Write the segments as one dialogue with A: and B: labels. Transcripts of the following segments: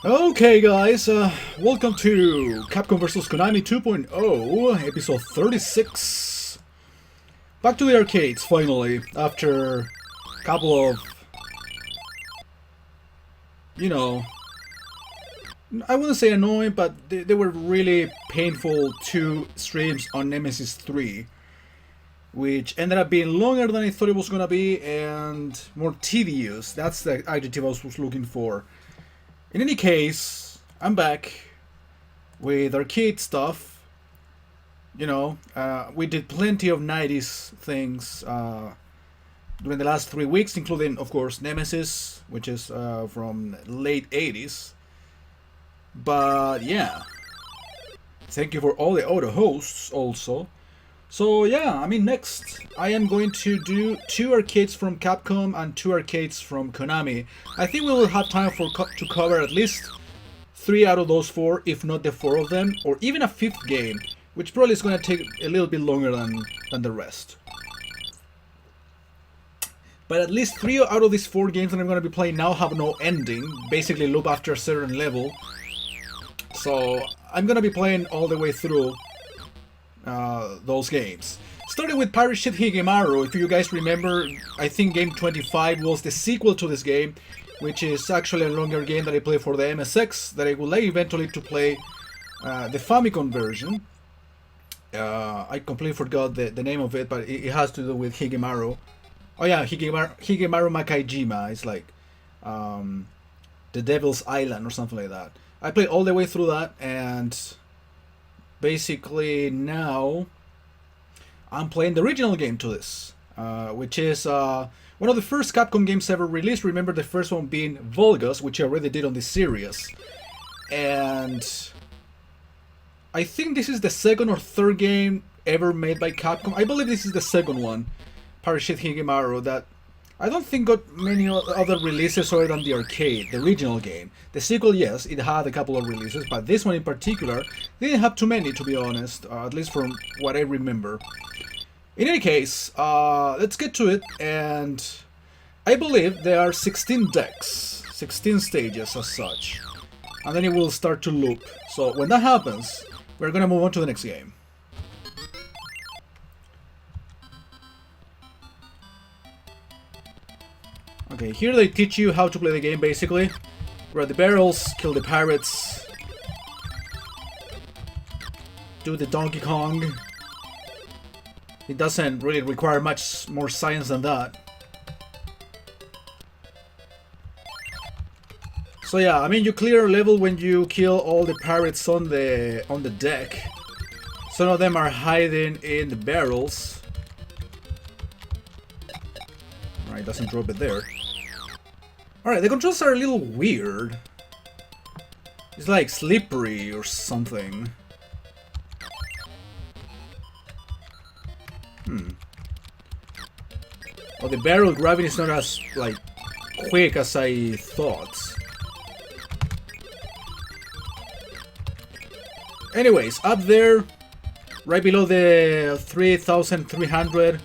A: Okay, guys, welcome to Capcom vs. Konami 2.0, episode 36. Back to the arcades, finally, after a couple of, you know, I wouldn't say annoying, but they were really painful 2 streams on Nemesis 3, which ended up being longer than I thought it was gonna be, and more tedious. That's the adjective I was looking for. In any case, I'm back with arcade stuff. We did plenty of 90s things during the last 3 weeks, including, of course, Nemesis, which is from late 80s. But yeah, thank you for all the auto hosts also. So yeah, next I am going to do 2 arcades from Capcom and 2 arcades from Konami. I think we will have time to cover at least 3 out of those 4, if not the 4 of them, or even a 5th game, which probably is going to take a little bit longer than the rest. But at least 3 out of these 4 games that I'm going to be playing now have no ending, basically loop after a certain level. So I'm going to be playing all the way through those games. Starting with Pirate Ship Higemaru. If you guys remember, I think game 25 was the sequel to this game, which is actually a longer game that I played for the MSX, that I would like eventually to play the Famicom version. I completely forgot the name of it, but it has to do with Higemaru. Oh yeah, Higemaru Makaijima. It's like the Devil's Island or something like that. I played all the way through that, and basically now I'm playing the original game to this, which is one of the first Capcom games ever released. Remember the first one being Volgas, which I already did on this series. And I think this is the 2nd or 3rd game ever made by Capcom. I believe this is the 2nd one, Pirate Ship Higemaru, that I don't think got many other releases other than the arcade, the original game. The sequel, yes, it had a couple of releases, but this one in particular didn't have too many, to be honest, at least from what I remember. In any case, let's get to it, and I believe there are 16 decks, 16 stages as such, and then it will start to loop. So when that happens, we're gonna move on to the next game. Okay, here they teach you how to play the game, basically. Grab the barrels, kill the pirates, do the Donkey Kong. It doesn't really require much more science than that. So yeah, you clear a level when you kill all the pirates on the deck. Some of them are hiding in the barrels. Alright, doesn't drop it there. Alright, the controls are a little weird. It's like slippery or something. Oh, the barrel grabbing is not as, like, quick as I thought. Anyways, up there, right below the 3,300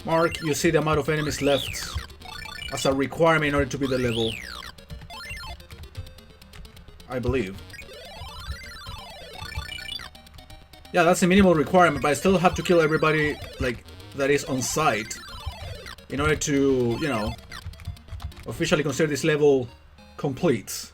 A: mark, you see the amount of enemies left as a requirement in order to beat the level, I believe. Yeah, that's a minimal requirement, but I still have to kill everybody, like, that is on site in order to, officially consider this level complete.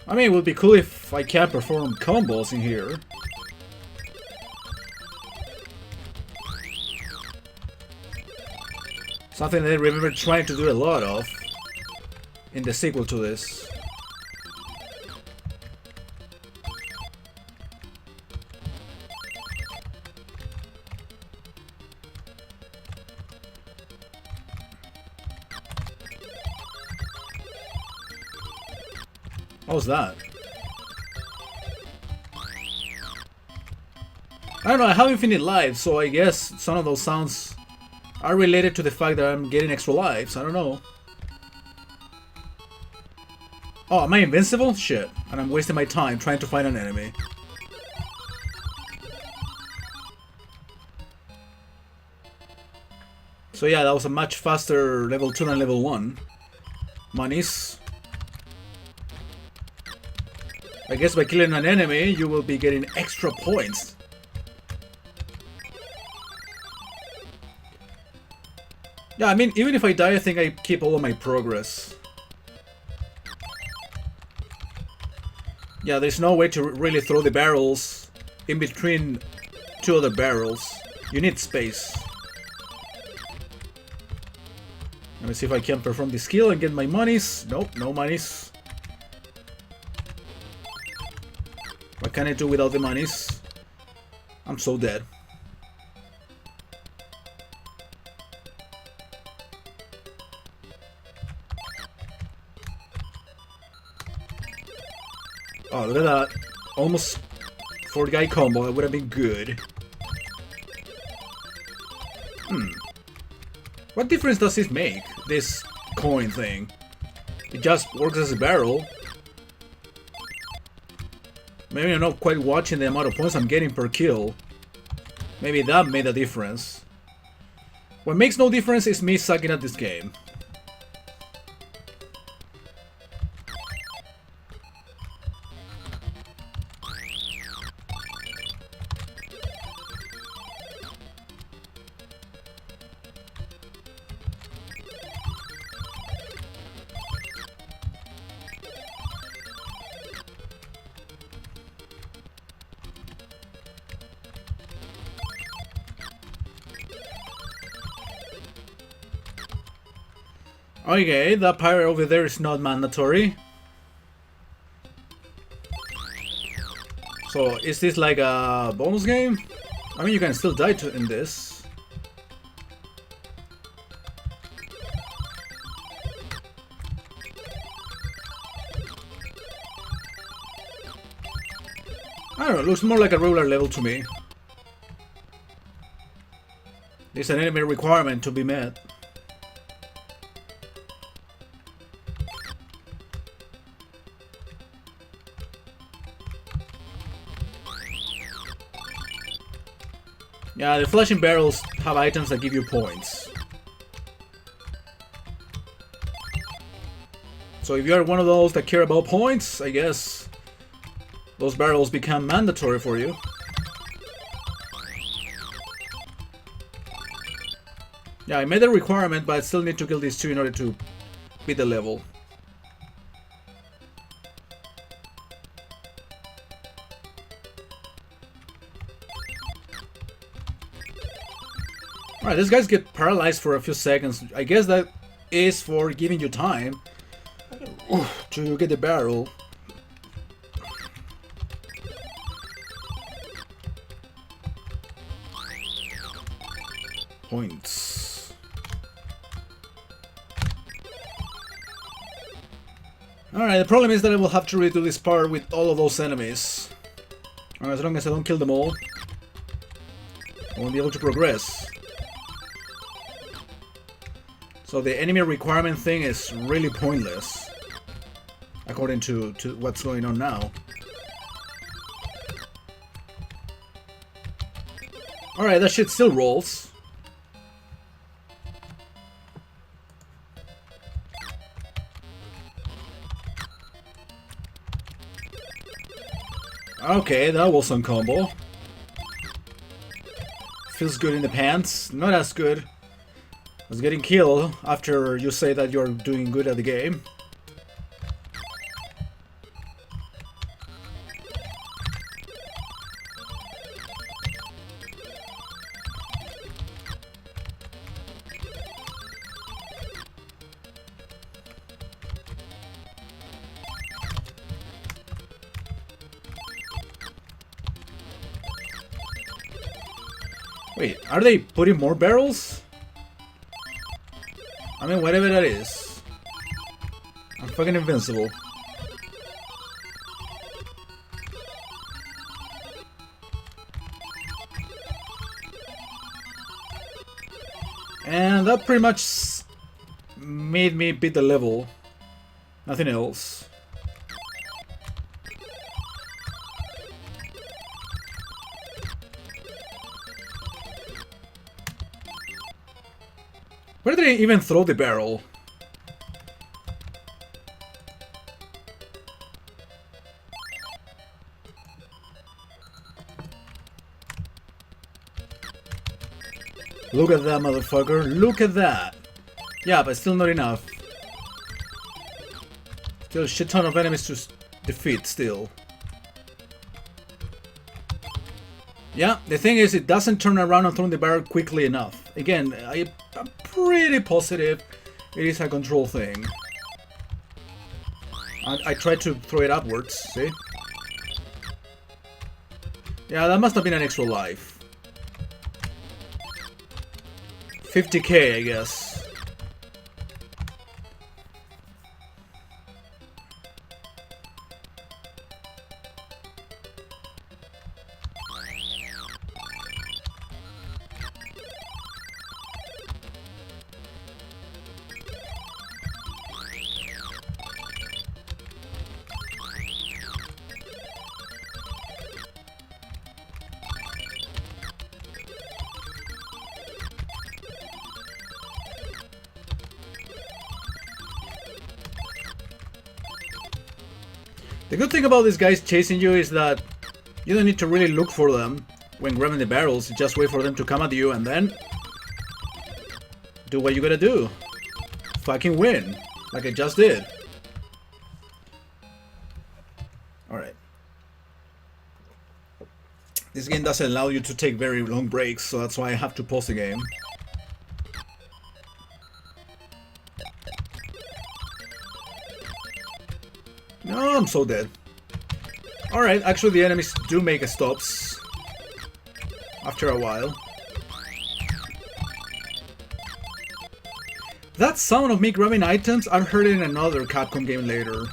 A: It would be cool if I can perform combos in here. Something that I remember trying to do a lot of in the sequel to this. What was that? I don't know, I have infinite lives, so I guess some of those sounds are related to the fact that I'm getting extra lives. I don't know. Oh, am I invincible? Shit. And I'm wasting my time trying to find an enemy. So yeah, that was a much faster level 2 than level 1. Monies. I guess by killing an enemy, you will be getting extra points. Yeah, I mean, even if I die, I think I keep all of my progress. Yeah, there's no way to really throw the barrels in between two other barrels. You need space. Let me see if I can perform the skill and get my monies. Nope, no monies. What can I do without the monies? I'm so dead. Oh, look at that. Almost 4-guy combo. That would have been good. What difference does this make? This coin thing. It just works as a barrel. Maybe I'm not quite watching the amount of points I'm getting per kill. Maybe that made a difference. What makes no difference is me sucking at this game. Okay, that pirate over there is not mandatory. So, is this like a bonus game? I mean, you can still die in this. I don't know, it looks more like a regular level to me. There's an enemy requirement to be met. Yeah, the flashing barrels have items that give you points. So if you are one of those that care about points, I guess those barrels become mandatory for you. Yeah, I made a requirement, but I still need to kill these two in order to beat the level. Alright, these guys get paralyzed for a few seconds. I guess that is for giving you time to get the barrel. Points. Alright, the problem is that I will have to redo this part with all of those enemies. As long as I don't kill them all, I won't be able to progress. So the enemy requirement thing is really pointless, according to what's going on now. Alright, that shit still rolls. Okay, that was some combo. Feels good in the pants. Not as good as getting killed after you say that you're doing good at the game. Wait, are they putting more barrels? I mean, whatever that is. I'm fucking invincible. And that pretty much made me beat the level. Nothing else. Where did I even throw the barrel? Look at that, motherfucker. Look at that. Yeah, but still not enough. Still a shit ton of enemies to defeat, still. Yeah, the thing is, it doesn't turn around and throw the barrel quickly enough. Again, I'm pretty positive it is a control thing. I tried to throw it upwards, see? Yeah, that must have been an extra life. 50k, I guess. The good thing about these guys chasing you is that you don't need to really look for them when grabbing the barrels. You just wait for them to come at you and then do what you gotta do. Fucking win, like I just did. Alright. This game doesn't allow you to take very long breaks, so that's why I have to pause the game. No, I'm so dead. Alright, actually the enemies do make stops after a while. That sound of me grabbing items, I heard it in another Capcom game later.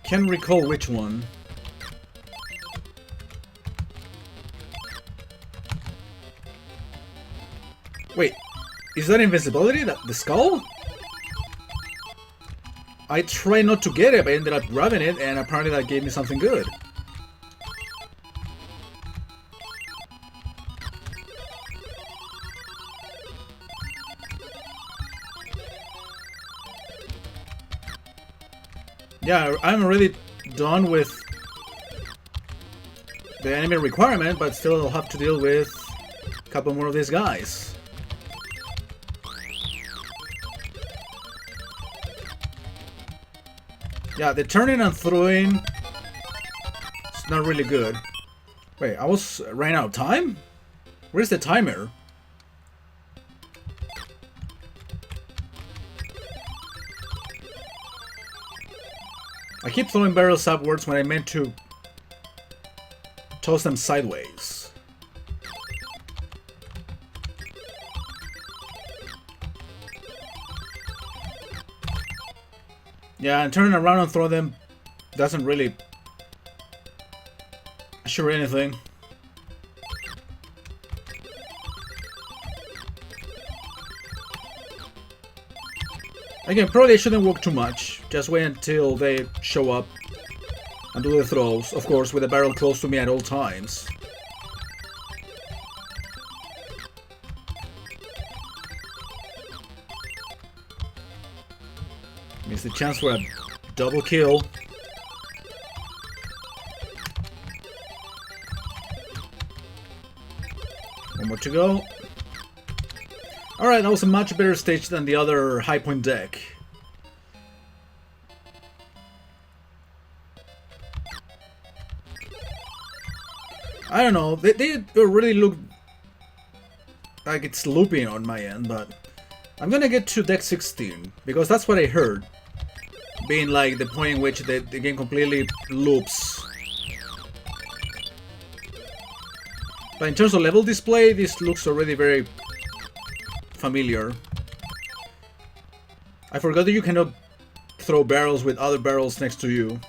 A: Can't recall which one. Wait, is that invincibility? The skull? I tried not to get it, but I ended up grabbing it, and apparently that gave me something good. Yeah, I'm already done with the enemy requirement, but still I'll have to deal with a couple more of these guys. Yeah, the turning and throwing, it's not really good. Wait, I ran out of time? Where's the timer? I keep throwing barrels upwards when I meant to toss them sideways. Yeah, and turning around and throw them doesn't really assure anything. Again, probably I shouldn't walk too much. Just wait until they show up and do the throws. Of course, with the barrel close to me at all times. Missed the chance for a double kill. One more to go. Alright, that was a much better stage than the other High Point deck. I don't know, they really look like it's looping on my end, but I'm gonna get to deck 16, because that's what I heard. Being like the point in which the game completely loops. But in terms of level display, this looks already very familiar. I forgot that you cannot throw barrels with other barrels next to you.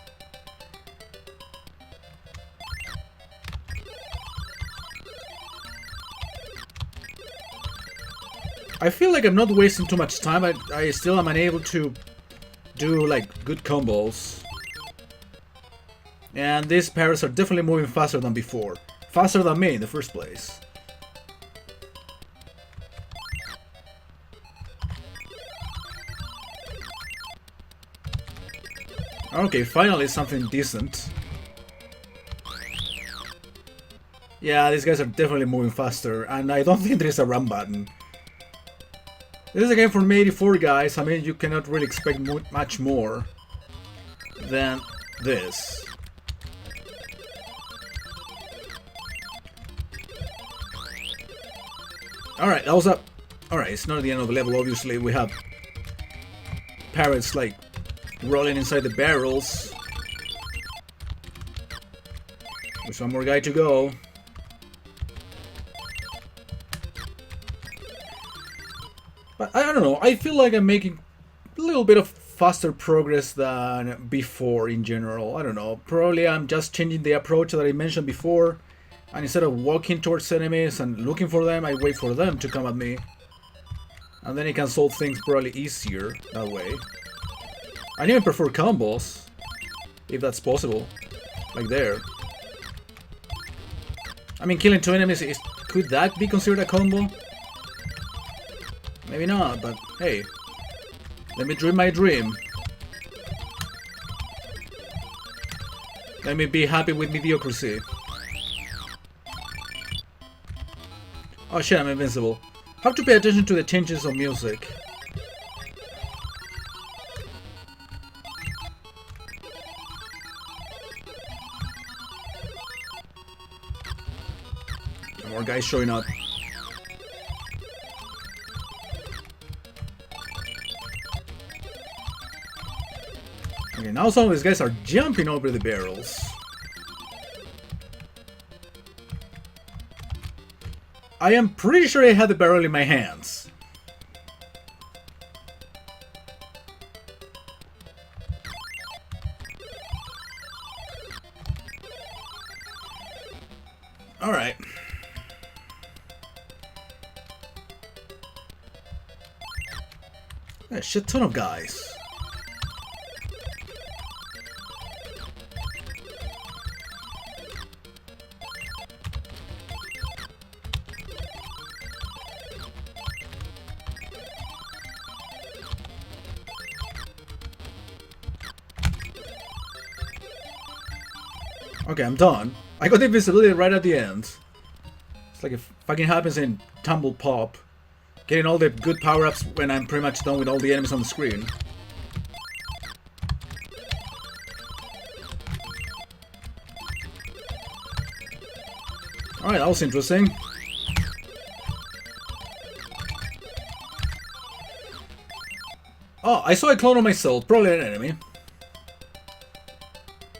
A: I feel like I'm not wasting too much time. I still am unable to do like good combos. And these parrots are definitely moving faster than before. Faster than me in the first place. Okay, finally something decent. Yeah, these guys are definitely moving faster, and I don't think there's a run button. This is a game from 84, guys. I mean, you cannot really expect much more than this. Alright, that was up. Alright, it's not the end of the level, obviously. We have parrots, like, rolling inside the barrels. There's one more guy to go. But I don't know, I feel like I'm making a little bit of faster progress than before in general. I don't know, probably I'm just changing the approach that I mentioned before. And instead of walking towards enemies and looking for them, I wait for them to come at me. And then I can solve things probably easier that way. I even prefer combos, if that's possible. Like there. I mean, killing 2 enemies, could that be considered a combo? Maybe not, but hey. Let me dream my dream. Let me be happy with mediocrity. Oh shit, I'm invincible. Have to pay attention to the changes of music. More guys showing up. Okay, now some of these guys are jumping over the barrels. I am pretty sure I had the barrel in my hands. Alright. A shit ton of guys. Okay, I'm done. I got invisibility right at the end. It's like it fucking happens in Tumble Pop. Getting all the good power-ups when I'm pretty much done with all the enemies on the screen. Alright, that was interesting. Oh, I saw a clone of myself. Probably an enemy.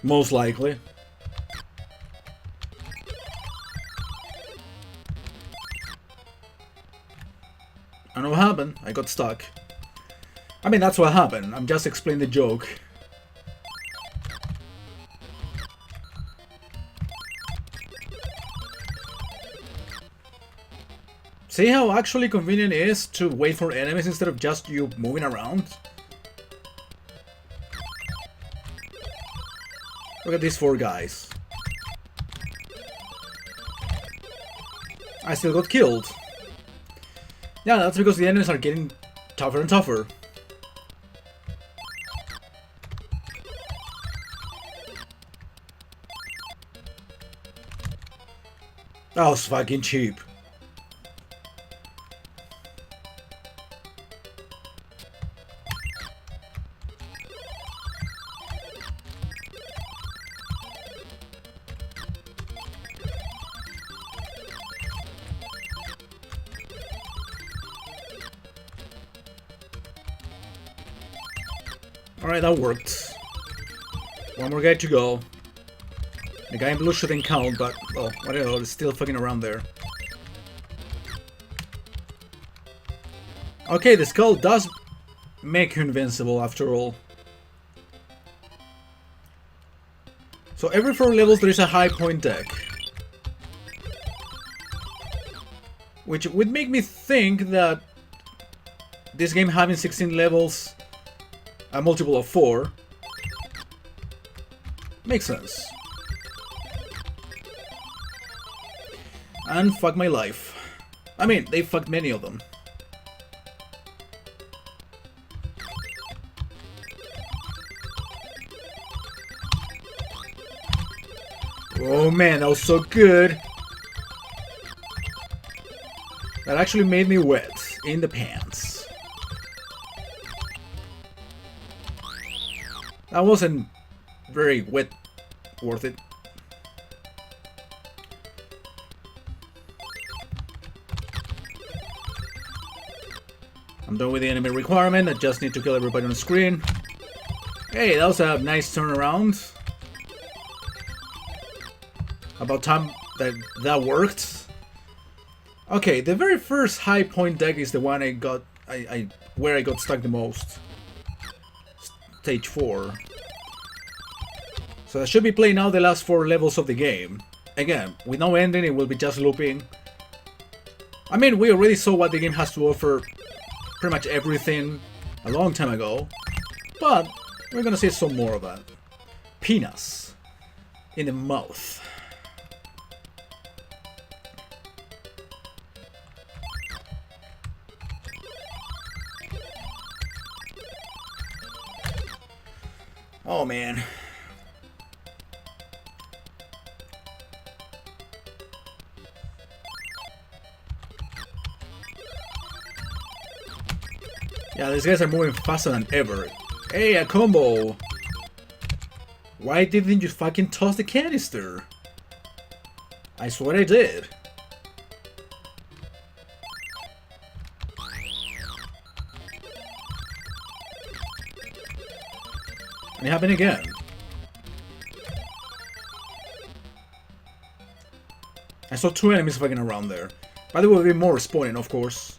A: Most likely. I don't know what happened. I got stuck. I mean, that's what happened. I'm just explaining the joke. See how actually convenient it is to wait for enemies instead of just you moving around? Look at these 4 guys. I still got killed. Yeah, that's because the enemies are getting tougher and tougher. That was fucking cheap. Alright, that worked. One more guy to go. The guy in blue shouldn't count, but, well, I don't know, it's still fucking around there. Okay, the skull does make you invincible after all. So every 4 levels there is a high point deck. Which would make me think that this game having 16 levels, a multiple of 4, makes sense. And fuck my life. I mean, they fucked many of them. Oh man, that was so good. That actually made me wet in the pants. That wasn't very wet worth it. I'm done with the enemy requirement. I just need to kill everybody on the screen. Hey, that was a nice turnaround. About time that worked. Okay, the very first high point deck is the one where I got stuck the most. Stage 4. So I should be playing now the last 4 levels of the game. Again, with no ending, it will be just looping. I mean, we already saw what the game has to offer, pretty much everything, a long time ago. But we're gonna see some more of that. Penis in the mouth. Oh man. Yeah, these guys are moving faster than ever. Hey, a combo! Why didn't you fucking toss the canister? I swear I did. And it happened again. I saw 2 enemies fucking around there. But there will be more spawning, of course.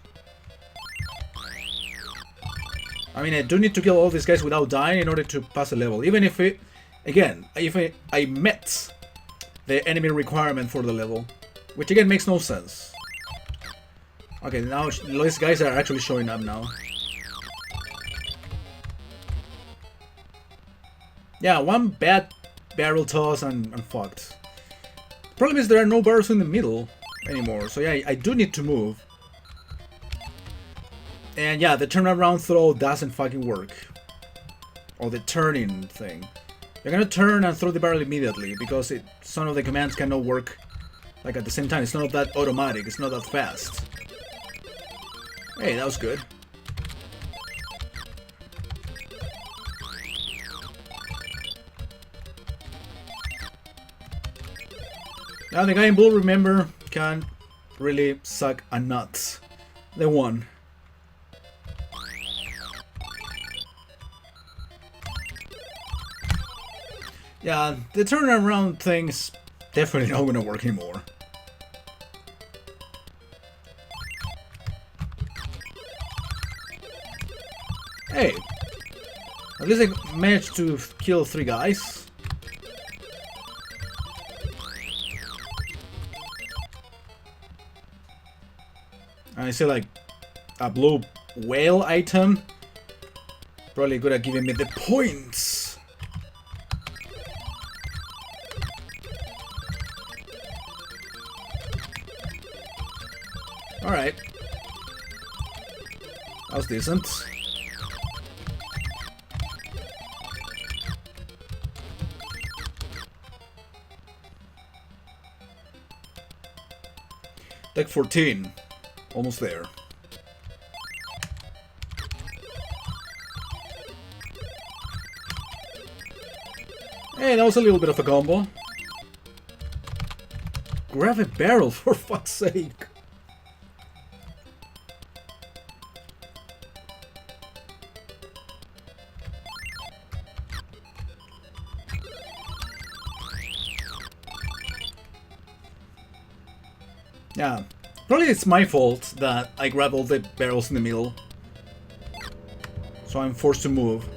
A: I mean, I do need to kill all these guys without dying in order to pass a level. Even if it... Again, if I met the enemy requirement for the level. Which again makes no sense. Okay, now these guys are actually showing up now. Yeah, one bad barrel toss and I'm fucked. Problem is there are no barrels in the middle anymore. So yeah, I do need to move. And yeah, the turnaround throw doesn't fucking work. Or the turning thing. You're gonna turn and throw the barrel immediately because some of the commands cannot work like at the same time. It's not that automatic, it's not that fast. Hey, that was good. Now the guy in blue, remember, can really suck a nut. They won. Yeah, the turnaround thing's definitely not gonna work anymore. Hey, at least I managed to kill 3 guys. And I see like a blue whale item. Probably good at giving me the points. Alright. That was decent. Deck 14. Almost there. Hey, that was a little bit of a combo. Grab a barrel, for fuck's sake. Yeah, probably it's my fault that I grabbed all the barrels in the middle. So I'm forced to move.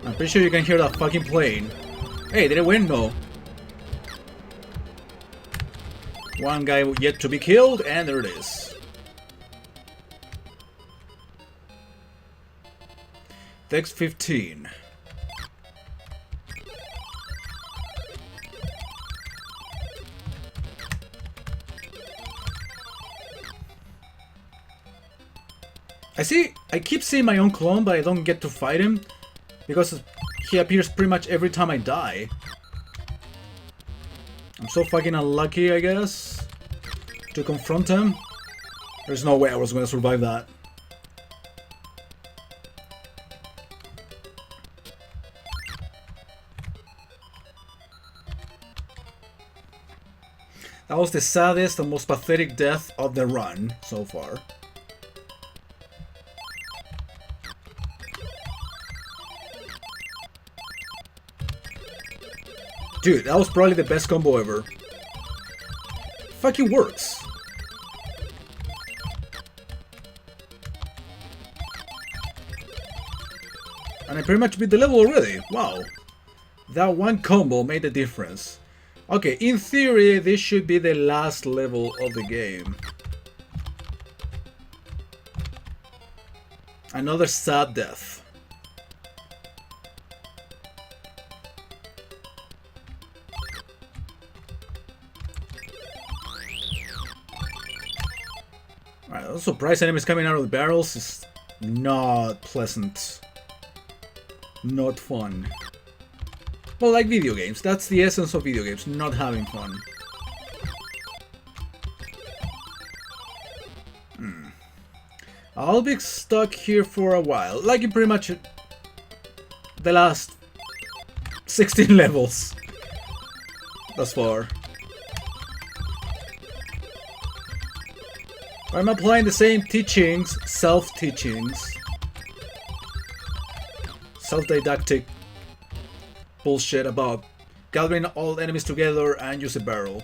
A: I'm pretty sure you can hear that fucking plane. Hey, did I win? No. One guy yet to be killed, and there it is. Deck 15. I keep seeing my own clone, but I don't get to fight him because he appears pretty much every time I die. I'm so fucking unlucky, I guess, to confront him. There's no way I was gonna survive that. That was the saddest and most pathetic death of the run so far. Dude, that was probably the best combo ever. Fucking works. And I pretty much beat the level already. Wow. That one combo made a difference. Okay, in theory, this should be the last level of the game. Another sad death. Alright, those surprise enemies coming out of the barrels is not pleasant. Not fun. Well, like video games. That's the essence of video games, not having fun. I'll be stuck here for a while, like in pretty much the last 16 levels thus far. I'm applying the same teachings, self-teachings, self-didactic bullshit about gathering all enemies together and use a barrel.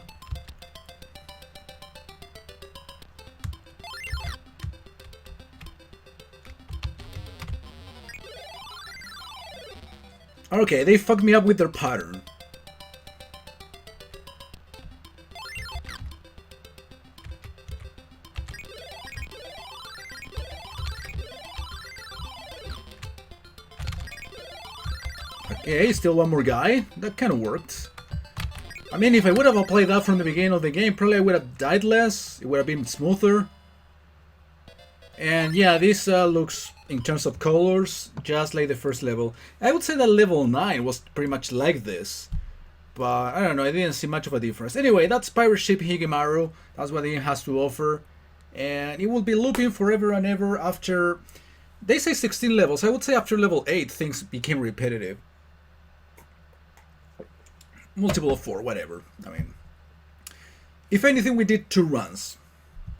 A: Okay, they fucked me up with their pattern. Okay, still one more guy. That kind of worked. I mean, if I would have played that from the beginning of the game, probably I would have died less. It would have been smoother. And yeah, this looks, in terms of colors, just like the first level. I would say that level 9 was pretty much like this. But I don't know, I didn't see much of a difference. Anyway, that's Pirate Ship Higemaru. That's what the game has to offer. And it will be looping forever and ever after... They say 16 levels. I would say after level 8 things became repetitive. Multiple of 4, whatever. I mean... If anything, we did 2 runs.